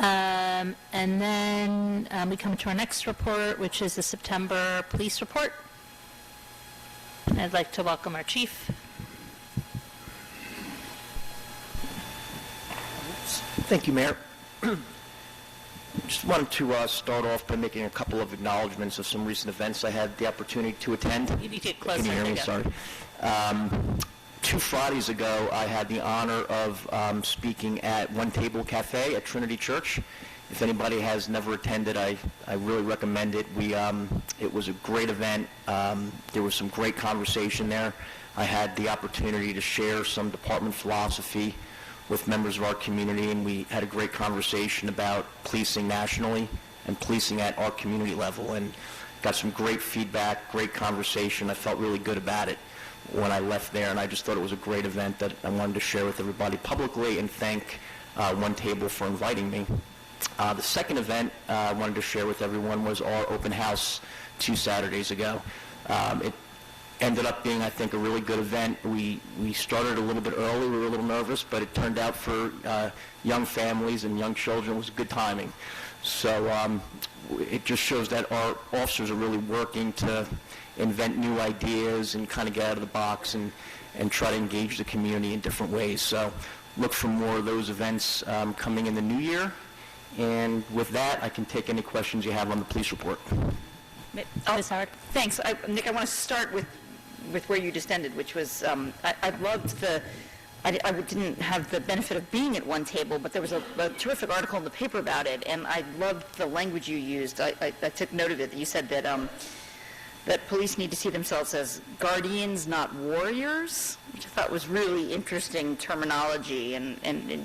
And then we come to our next report, which is the September police report. And I'd like to welcome our chief. Thank you, Mayor. Just wanted to start off by making a couple of acknowledgments of some recent events I had the opportunity to attend. You need to get closer. Can you hear me? Sorry. 2 Fridays ago, I had the honor of speaking at One Table Cafe at Trinity Church. If anybody has never attended, I really recommend it. It was a great event. There was some great conversation there. I had the opportunity to share some department philosophy with members of our community, and we had a great conversation about policing nationally and policing at our community level, and got some great feedback, great conversation. I felt really good about it when I left there, and I just thought it was a great event that I wanted to share with everybody publicly and thank One Table for inviting me. The second event I wanted to share with everyone was our open house 2 Saturdays ago. It ended up being, I think, a really good event. We started a little bit early. We were a little nervous, but it turned out for young families and young children, it was good timing. So it just shows that our officers are really working to invent new ideas and kind of get out of the box and try to engage the community in different ways. So look for more of those events coming in the new year. And with that, I can take any questions you have on the police report. Ms. Howard. Thanks. Nick, I want to start with where you just ended, which was, I loved I didn't have the benefit of being at One Table, but there was a terrific article in the paper about it, and I loved the language you used. I took note of it. You said that that police need to see themselves as guardians, not warriors, which I thought was really interesting terminology, and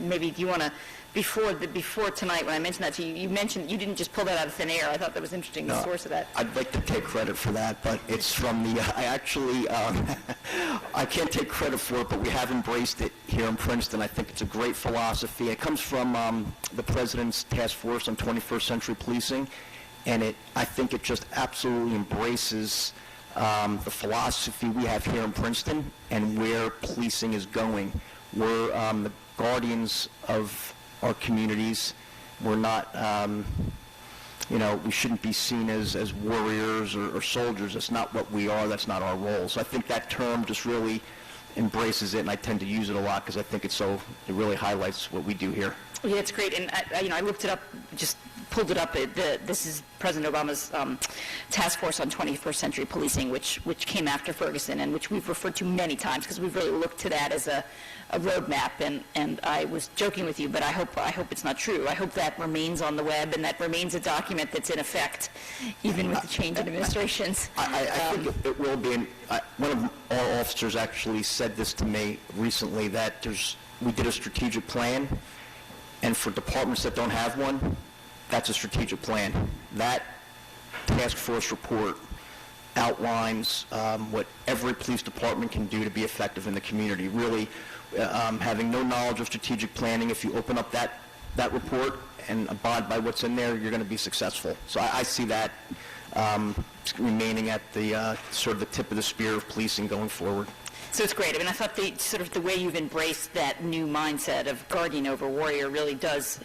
maybe if you want to, before tonight, when I mentioned that to you, you mentioned you didn't just pull that out of thin air. I thought that was interesting, the source of that. I'd like to take credit for that, but it's from the, I actually, I can't take credit for it, but we have embraced it here in Princeton. I think it's a great philosophy. It comes from the President's Task Force on 21st Century Policing, and I think it just absolutely embraces the philosophy we have here in Princeton and where policing is going. We're the guardians of our communities. We're not, we shouldn't be seen as warriors or soldiers. That's not what we are. That's not our role. So I think that term just really embraces it, and I tend to use it a lot because I think it really highlights what we do here. Yeah, it's great. And I looked it up, just pulled it up. This is President Obama's task force on 21st century policing, which came after Ferguson, and which we've referred to many times because we've really looked to that as a roadmap. And I was joking with you, but I hope it's not true. I hope that remains on the web and that remains a document that's in effect, even with the change in administrations. I think it will be. And one of our officers actually said this to me recently, that we did a strategic plan, and for departments that don't have one, that's a strategic plan. That task force report outlines what every police department can do to be effective in the community. Really, having no knowledge of strategic planning, if you open up that report and abide by what's in there, you're going to be successful. So I see that remaining at the sort of the tip of the spear of policing going forward. So it's great. I mean, I thought the way you've embraced that new mindset of guardian over warrior really does,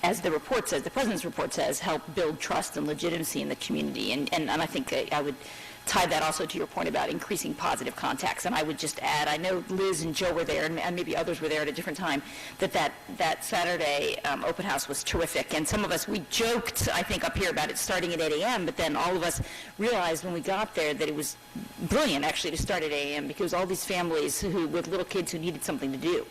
as the report says, the President's report says, help build trust and legitimacy in the community. And I think I would tie that also to your point about increasing positive contacts. And I would just add, I know Liz and Joe were there, and maybe others were there at a different time, that Saturday open house was terrific. And some of us, we joked, I think, up here about it starting at 8 a.m., but then all of us realized when we got there that it was brilliant, actually, to start at 8 a.m. because all these families with little kids who needed something to do.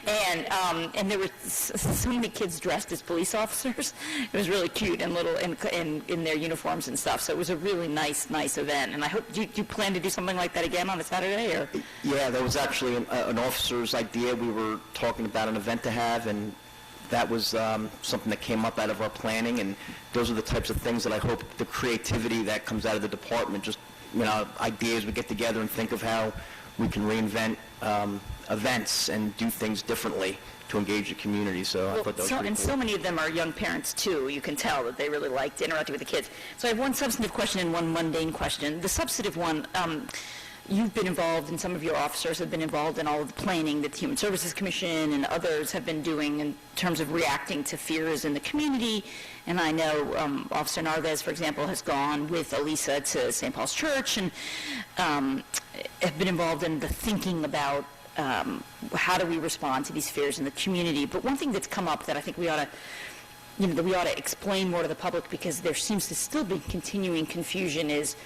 And there were so many kids dressed as police officers. It was really cute and little in their uniforms and stuff. So it was a really nice event. And I hope, do you plan to do something like that again on a Saturday? Or? Yeah, that was actually an officer's idea. We were talking about an event to have, and that was something that came up out of our planning. And those are the types of things that I hope, the creativity that comes out of the department, just ideas we get together and think of how we can reinvent events and do things differently to engage the community. So I thought that was pretty cool. So many of them are young parents too. You can tell that they really liked interacting with the kids. So I have one substantive question and one mundane question. The substantive one, you've been involved, and some of your officers have been involved in all of the planning that the Human Services Commission and others have been doing in terms of reacting to fears in the community. And I know Officer Narvaez, for example, has gone with Elisa to St. Paul's Church and have been involved in the thinking about how do we respond to these fears in the community. But one thing that's come up that I think we ought to that we ought to explain more to the public, because there seems to still be continuing confusion, is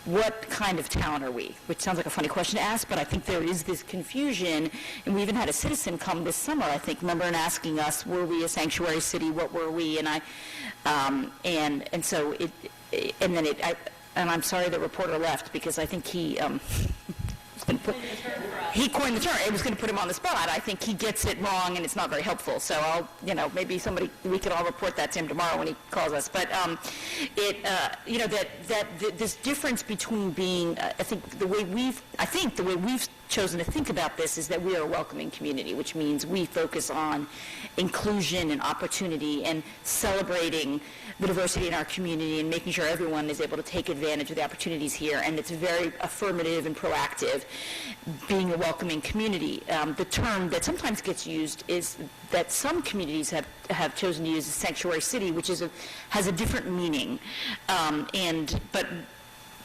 what kind of town are we? Which sounds like a funny question to ask, but I think there is this confusion. And we even had a citizen come this summer, I think, remember, and asking us, were we a sanctuary city? What were we? And I'm sorry the reporter left, because I think he he coined the term. It was going to put him on the spot. I think he gets it wrong, and it's not very helpful. So I'll, maybe we could all report that to him tomorrow when he calls us. But this difference between being, I think the way we've chosen to think about this is that we are a welcoming community, which means we focus on inclusion and opportunity and celebrating the diversity in our community and making sure everyone is able to take advantage of the opportunities here. And it's very affirmative and proactive, being a welcoming community. The term that sometimes gets used is that some communities have chosen to use a sanctuary city, which has a different meaning. But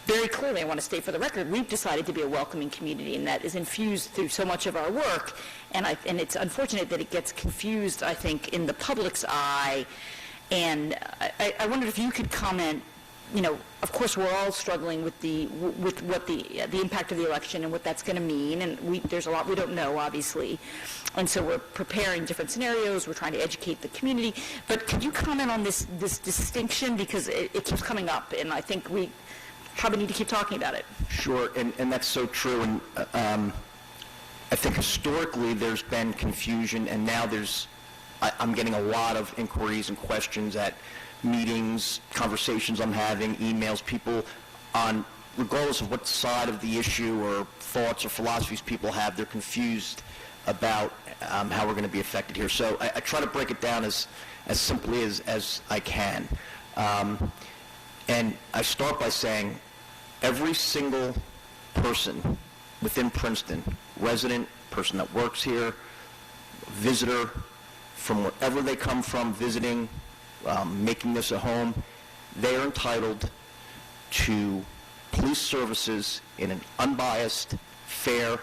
very clearly, I want to state for the record, we've decided to be a welcoming community, and that is infused through so much of our work. And it's unfortunate that it gets confused, I think, in the public's eye. And I wondered if you could comment. Of course, we're all struggling with what the impact of the election and what that's going to mean, and there's a lot we don't know, obviously, and so we're preparing different scenarios. We're trying to educate the community. But could you comment on this distinction, because it keeps coming up, and I think we probably need to keep talking about it. Sure, and that's so true. And I think historically there's been confusion, and now I'm getting a lot of inquiries and questions at meetings, conversations I'm having, emails, people regardless of what side of the issue or thoughts or philosophies people have, they're confused about how we're going to be affected here. So I try to break it down as simply as I can. And I start by saying every single person within Princeton, resident, person that works here, visitor, from wherever they come from, visiting, making this a home, they are entitled to police services in an unbiased, fair,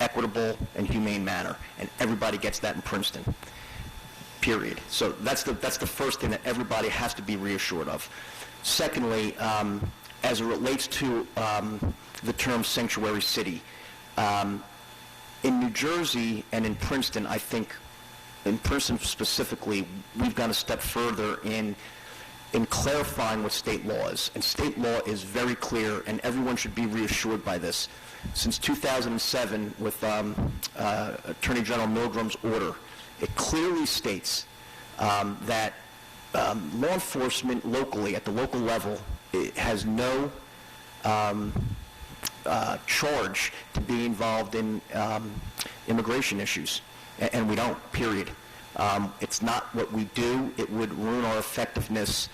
equitable, and humane manner. And everybody gets that in Princeton, period. So that's the first thing that everybody has to be reassured of. Secondly, as it relates to the term sanctuary city, in New Jersey and in Princeton, I think, in Princeton specifically, we've gone a step further in clarifying what state law is. And state law is very clear, and everyone should be reassured by this. Since 2007, with Attorney General Milgram's order, it clearly states that law enforcement locally, at the local level, has no charge to be involved in immigration issues, and we don't, period. It's not what we do. It would ruin our effectiveness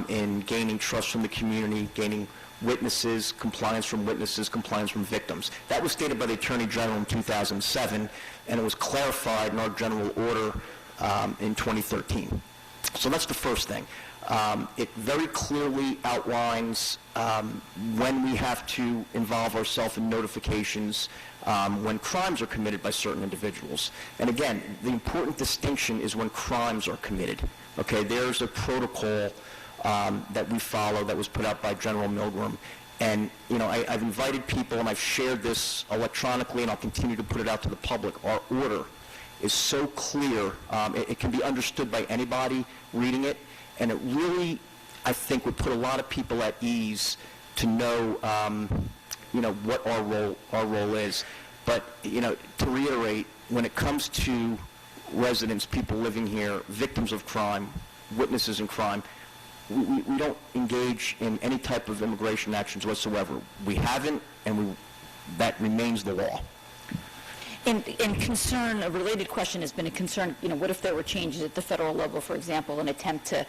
in gaining trust from the community, gaining witnesses, compliance from victims. That was stated by the Attorney General in 2007, and it was clarified in our general order in 2013. So that's the first thing. It very clearly outlines when we have to involve ourselves in notifications when crimes are committed by certain individuals. And again, the important distinction is when crimes are committed. Okay, there's a protocol that we follow that was put out by General Milgram. And, I've invited people, and I've shared this electronically, and I'll continue to put it out to the public. Our order is so clear, it can be understood by anybody reading it, and it really, I think, would put a lot of people at ease to know, what our role is. But, to reiterate, when it comes to residents, people living here, victims of crime, witnesses in crime, we don't engage in any type of immigration actions whatsoever. We haven't, and that remains the law. And concern, a related question has been a concern, what if there were changes at the federal level, for example, an attempt to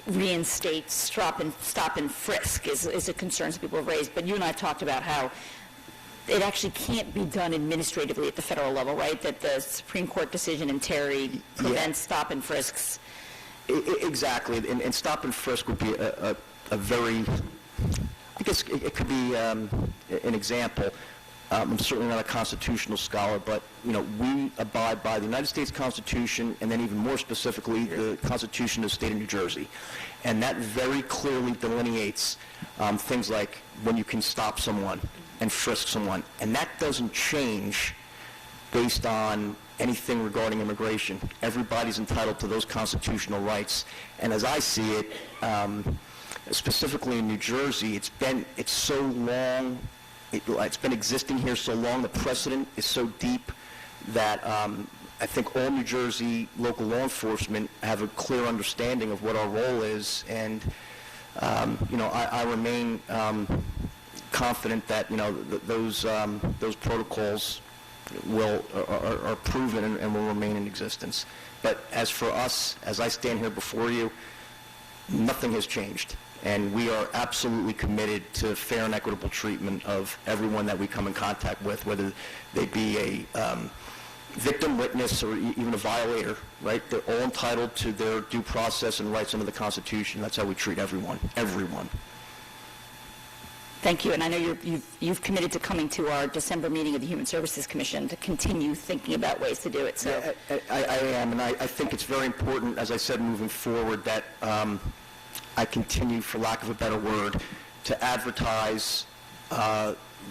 reinstate stop and frisk is a concern that people have raised. But you and I have talked about how it actually can't be done administratively at the federal level, right? That the Supreme Court decision in Terry prevents stop and frisks. Exactly, and stop and frisk would be a very, I guess it could be an example. I'm certainly not a constitutional scholar, but, we abide by the United States Constitution, and then even more specifically, the Constitution of the State of New Jersey. And that very clearly delineates things like when you can stop someone and frisk someone. And that doesn't change based on anything regarding immigration. Everybody's entitled to those constitutional rights. And as I see it, specifically in New Jersey, it's so long, it's been existing here so long, the precedent is so deep that I think all New Jersey local law enforcement have a clear understanding of what our role is, and I remain confident that those protocols are proven and will remain in existence. But as for us, as I stand here before you, nothing has changed. And we are absolutely committed to fair and equitable treatment of everyone that we come in contact with, whether they be a victim, witness, or even a violator, right? They're all entitled to their due process and rights under the Constitution. That's how we treat everyone. Thank you, and I know you've committed to coming to our December meeting of the Human Services Commission to continue thinking about ways to do it. So I am, and I think it's very important, as I said, moving forward, that I continue, for lack of a better word, to advertise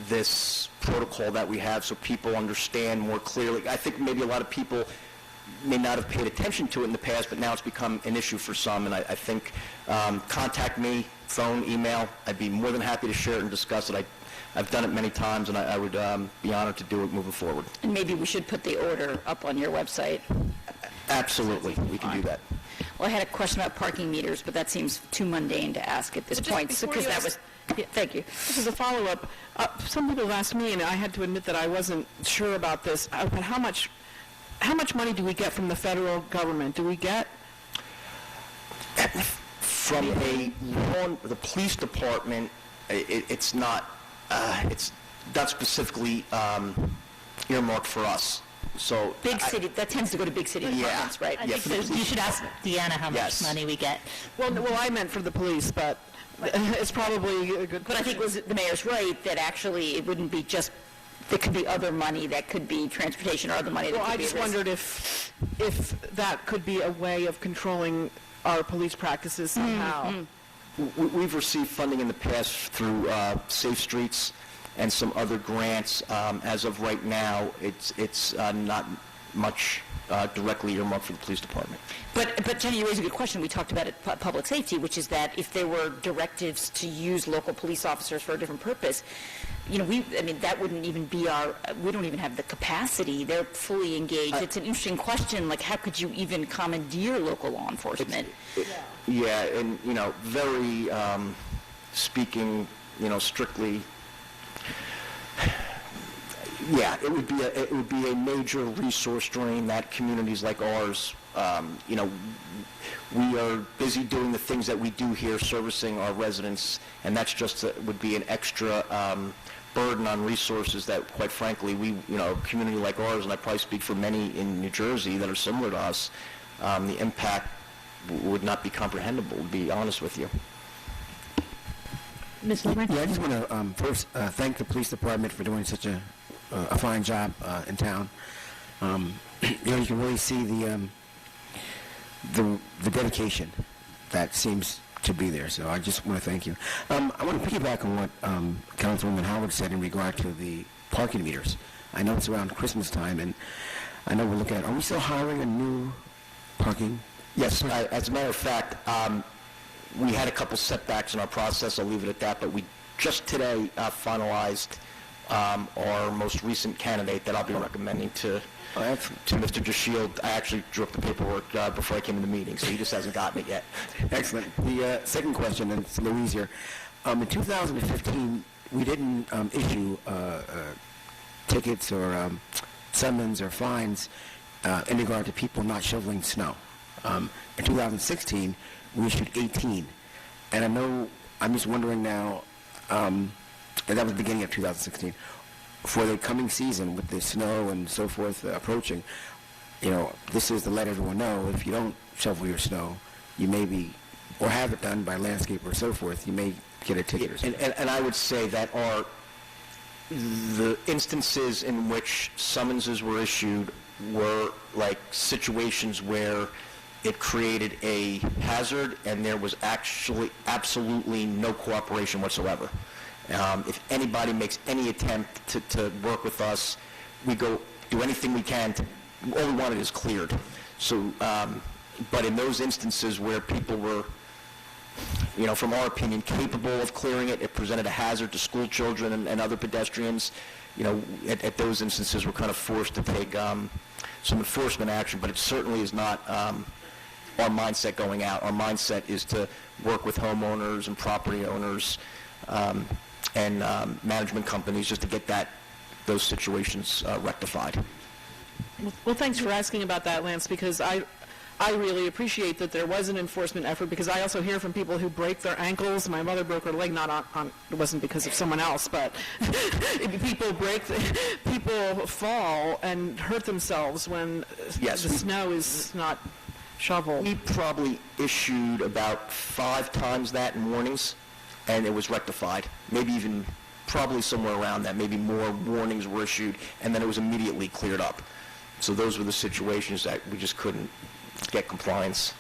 this protocol that we have so people understand more clearly. I think maybe a lot of people may not have paid attention to it in the past, but now it's become an issue for some, and I think contact me, phone, email. I'd be more than happy to share it and discuss it. I've done it many times, and I would be honored to do it moving forward. And maybe we should put the order up on your website. Absolutely, we can do that. Well, I had a question about parking meters, but that seems too mundane to ask at this point. Because that was, thank you. This is a follow-up. Some people have asked me, and I had to admit that I wasn't sure about this, but how much money do we get from the federal government? Do we get? From the police department, it's not specifically earmarked for us. So big city, that tends to go to big city departments, right? I think you should ask Deanna how much money we get. Well, I meant for the police, but it's probably a good. But I think the mayor's right that actually it wouldn't be just. There could be other money that could be transportation or other money that could be. Well, I just wondered if that could be a way of controlling our police practices somehow. We've received funding in the past through Safe Streets and some other grants. As of right now, it's not much directly earmarked for the police department. But Jenny, you raise a good question. We talked about it, public safety, which is that if there were directives to use local police officers for a different purpose, that wouldn't even be we don't even have the capacity. They're fully engaged. It's an interesting question, like how could you even commandeer local law enforcement? Yeah, and, very, speaking, strictly, yeah, it would be a major resource drain that communities like ours, we are busy doing the things that we do here, servicing our residents, and that's would be an extra burden on resources that, quite frankly, a community like ours, and I probably speak for many in New Jersey that are similar to us, the impact would not be comprehensible, to be honest with you. Ms. Lieber? Yeah, I just want to first thank the police department for doing such a fine job in town. You can really see the dedication that seems to be there. So I just want to thank you. I want to piggyback on what Councilwoman Howard said in regard to the parking meters. I know it's around Christmas time, and I know we're looking at. Are we still hiring a new parking? Yes, as a matter of fact, we had a couple setbacks in our process. I'll leave it at that. But we just today finalized our most recent candidate that I'll be recommending to Mr. DeShield. I actually drew up the paperwork before I came to the meeting, so he just hasn't gotten it yet. Excellent. The second question, and it's a little easier. In 2015, we didn't issue tickets or summons or fines in regard to people not shoveling snow. In 2016, we issued 18. And I'm just wondering now, and that was the beginning of 2016, for the coming season with the snow and so forth approaching, this is to let everyone know, if you don't shovel your snow, you may be, or have it done by landscaper or so forth, you may get a ticket or something. And I would say that the instances in which summonses were issued were like situations where it created a hazard and there was actually absolutely no cooperation whatsoever. If anybody makes any attempt to work with us, we go do anything we can to, all we wanted is cleared. So, but in those instances where people were, from our opinion, capable of clearing it, it presented a hazard to school children and other pedestrians, at those instances we're kind of forced to take some enforcement action, but it certainly is not our mindset going out. Our mindset is to work with homeowners and property owners and management companies just to get those situations rectified. Well, thanks for asking about that, Lance, because I really appreciate that there was an enforcement effort, because I also hear from people who break their ankles. My mother broke her leg, not on it wasn't because of someone else, but people fall and hurt themselves when Yes, the snow is not shoveled. We probably issued about 5 times that in warnings, and it was rectified. Maybe even probably somewhere around that. Maybe more warnings were issued, and then it was immediately cleared up. So those were the situations that we just couldn't get compliance.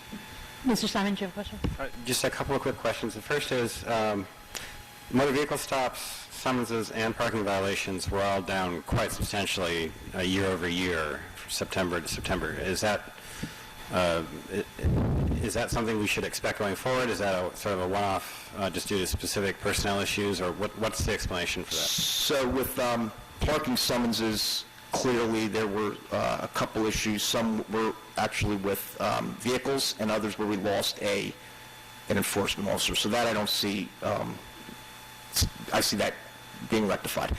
Mr. Simon, do you have a question? Just a couple of quick questions. The first is motor vehicle stops, summonses, and parking violations were all down quite substantially year over year, from September to September. Is that something we should expect going forward? Is that a sort of a one-off just due to specific personnel issues, or what's the explanation for that? So with parking summonses, clearly there were a couple issues. Some were actually with vehicles, and others where we lost an enforcement officer. So that I don't see, I see that being rectified,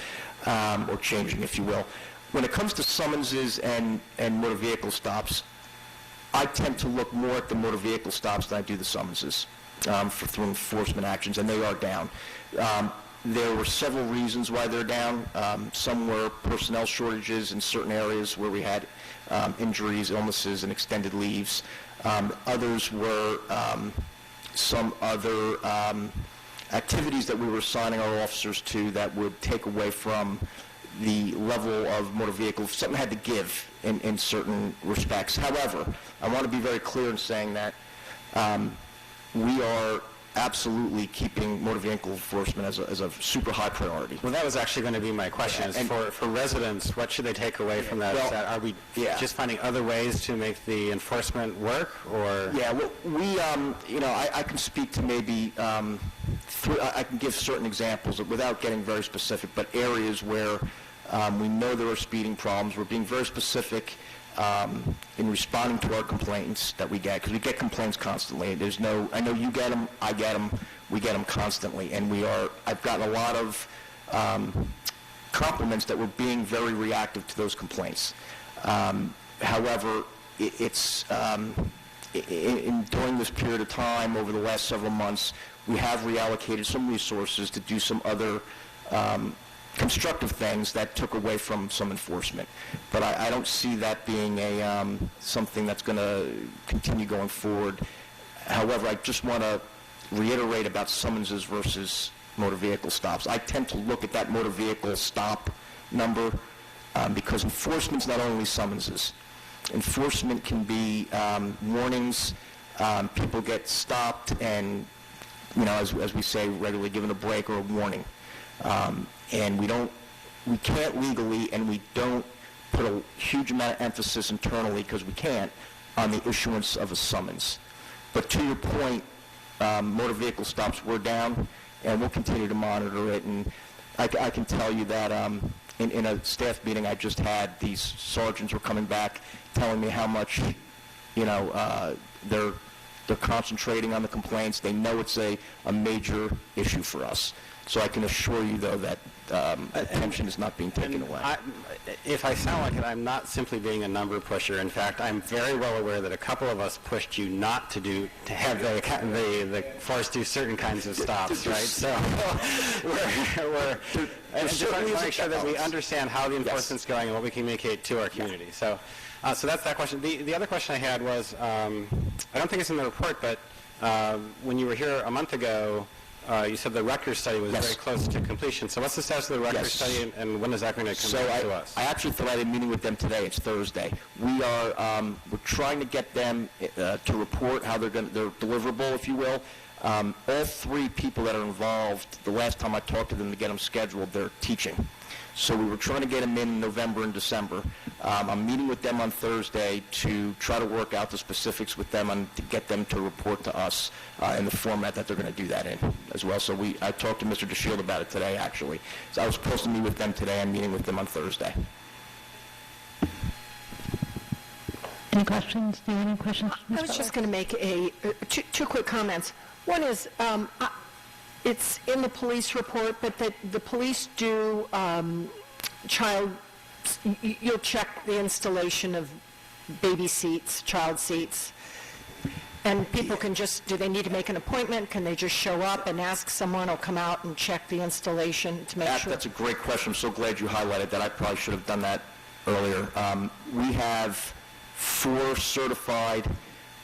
or changing, if you will. When it comes to summonses and motor vehicle stops, I tend to look more at the motor vehicle stops than I do the summonses through enforcement actions, and they are down. There were several reasons why they're down. Some were personnel shortages in certain areas where we had injuries, illnesses, and extended leaves. Others were some other activities that we were assigning our officers to that would take away from the level of motor vehicle. Something had to give in certain respects. However, I want to be very clear in saying that we are absolutely keeping motor vehicle enforcement as a super high priority. Well, that was actually going to be my question. Is for residents, what should they take away from that? Well, Are we yeah. just finding other ways to make the enforcement work, or? Yeah, well, we, I can speak to maybe, I can give certain examples without getting very specific, but areas where we know there are speeding problems. We're being very specific in responding to our complaints that we get, because we get complaints constantly. I know you get them, I get them, we get them constantly, and I've gotten a lot of compliments that we're being very reactive to those complaints. However, during this period of time, over the last several months, we have reallocated some resources to do some other constructive things that took away from some enforcement. But I don't see that being something that's going to continue going forward. However, I just want to reiterate about summonses versus motor vehicle stops. I tend to look at that motor vehicle stop number because enforcement's not only summonses. Enforcement can be warnings. People get stopped and, as we say regularly, given a break or a warning. And we can't legally, and we don't put a huge amount of emphasis internally, because we can't, on the issuance of a summons. But to your point, motor vehicle stops were down, and we'll continue to monitor it. And I can tell you that in a staff meeting I just had, these sergeants were coming back telling me how much, they're They're concentrating on the complaints. They know it's a major issue for us. So I can assure you, though, that attention is not being taken away. If I sound like it, I'm not simply being a number pusher. In fact, I'm very well aware that a couple of us pushed you not to have the force do certain kinds of stops, right? So we're just want to make sure that we understand how the enforcement's going and what we communicate to our community. So that's that question. The other question I had was, I don't think it's in the report, but when you were here a month ago, you said the Rutgers study was very close to completion. So what's the status of the Rutgers study, and when is that going to come back to us? I actually thought I had a meeting with them today. It's Thursday. We're trying to get them to report how they're deliverable, if you will. All three people that are involved, the last time I talked to them to get them scheduled, they're teaching. So we were trying to get them in November and December. I'm meeting with them on Thursday to try to work out the specifics with them and to get them to report to us in the format that they're going to do that in as well. So I talked to Mr. DeShield about it today, actually. So I was supposed to meet with them today. I'm meeting with them on Thursday. Any questions? Do you have any questions? I was just going to make two quick comments. One is, it's in the police report, but that the police do you'll check the installation of baby seats, child seats, and people can do they need to make an appointment? Can they just show up and ask someone or come out and check the installation to make sure? That's a great question. I'm so glad you highlighted that. I probably should have done that earlier. We have 4 certified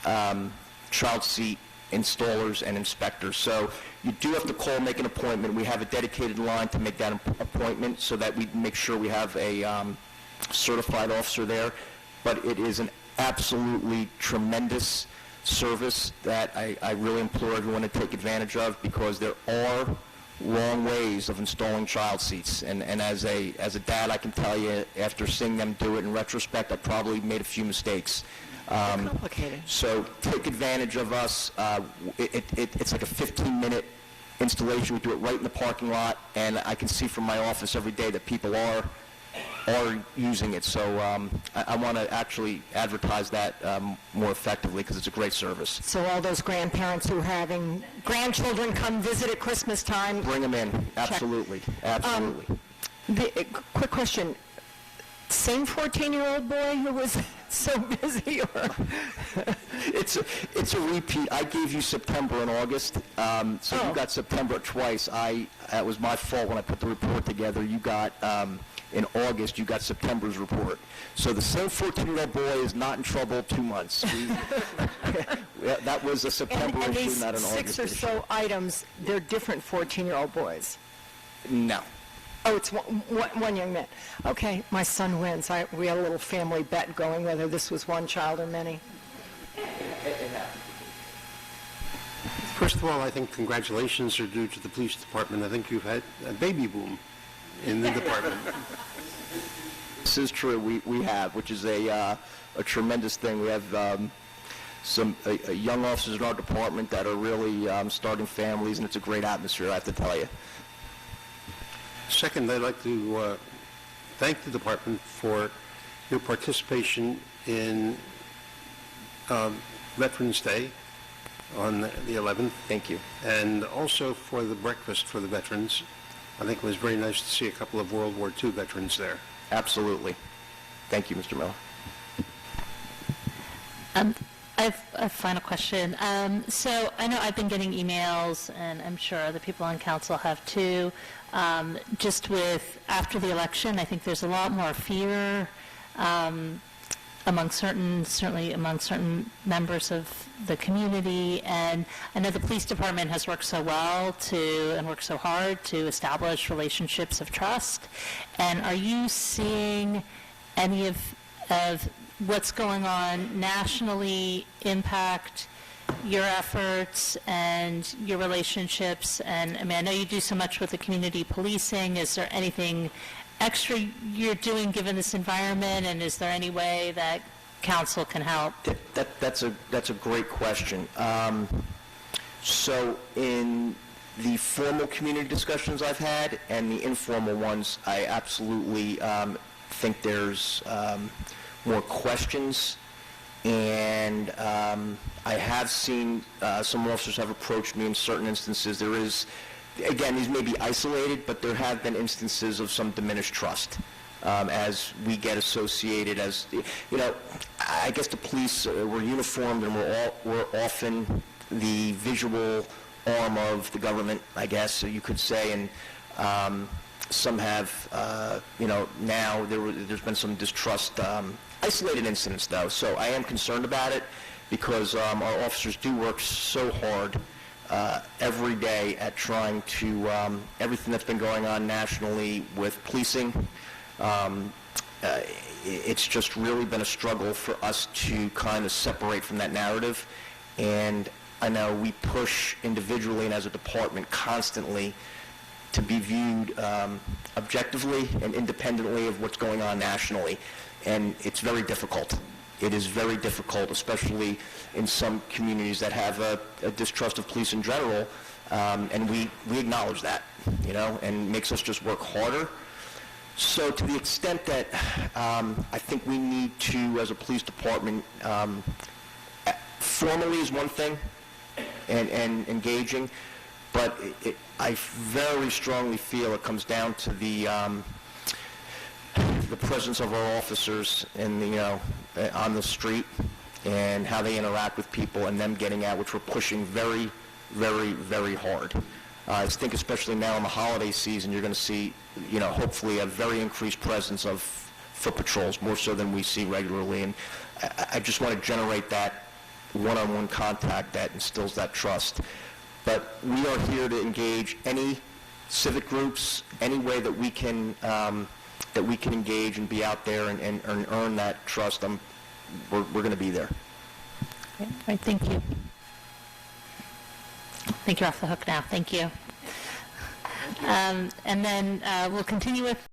child seat installers and inspectors. So you do have to call, make an appointment. We have a dedicated line to make that appointment so that we make sure we have a certified officer there. But it is an absolutely tremendous service that I really implore everyone to take advantage of, because there are long ways of installing child seats. And as a dad, I can tell you, after seeing them do it in retrospect, I probably made a few mistakes. Complicated. So take advantage of us. It's like a 15-minute installation. We do it right in the parking lot, and I can see from my office every day that people are using it. So I want to actually advertise that more effectively, because it's a great service. So all those grandparents who are having grandchildren come visit at Christmas time. Bring them in. Absolutely. Absolutely. Quick question. Same 14-year-old boy who was so busy, or? It's a repeat. I gave you September and August, so you got September twice. That was my fault when I put the report together. You got, in August, you got September's report. So the same 14-year-old boy is not in trouble 2 months. That was a September and issue, these not an August 6 or issue. so items, they're different 14-year-old boys. No. Oh, it's one young man. Okay, my son wins. We had a little family bet going whether this was one child or many. First of all, I think congratulations are due to the police department. I think you've had a baby boom in the department. This is true. We have, which is a tremendous thing. We have some young officers in our department that are really starting families, and it's a great atmosphere, I have to tell you. Second, I'd like to thank the department for your participation in Veterans Day on the 11th. Thank you. And also for the breakfast for the veterans. I think it was very nice to see a couple of World War II veterans there. Absolutely. Thank you, Mr. Miller. I have a final question. So I know I've been getting emails, and I'm sure other people on council have too, just with after the election. I think there's a lot more fear certainly among certain members of the community, and I know the police department has worked so well and worked so hard to establish relationships of trust. And are you seeing any of what's going on nationally impact your efforts and your relationships? And I mean, I know you do so much with the community policing. Is there anything extra you're doing given this environment, and is there any way that council can help? That's a great question. So in the formal community discussions I've had and the informal ones, I absolutely think there's more questions and I have seen some officers have approached me in certain instances. There is, again, these may be isolated, but there have been instances of some diminished trust as we get associated as, you know, I guess the police were uniformed and we're often the visual arm of the government, I guess you could say, and some have, you know, now there's been some distrust, isolated incidents though, so I am concerned about it because our officers do work so hard every day at trying to, everything that's been going on nationally with policing, it's just really been a struggle for us to kind of separate from that narrative, and I know we push individually and as a department constantly to be viewed objectively and independently of what's going on nationally, and it's very difficult. It is very difficult, especially in some communities that have a distrust of police in general, and we acknowledge that, you know, and makes us just work harder. So to the extent that I think we need to, as a police department, formally is one thing, and engaging, but I very strongly feel it comes down to the presence of our officers in the, you know, on the street and how they interact with people and them getting out, which we're pushing very, very, very hard. I think especially now in the holiday season, you're going to see, you know, hopefully a very increased presence of foot patrols, more so than we see regularly, and I just want to generate that one-on-one contact that instills that trust. But we are here to engage any civic groups, any way that we can engage and be out there and earn that trust. We're going to be there. Okay. All right, thank you. I think you're off the hook now. Thank you. And then we'll continue with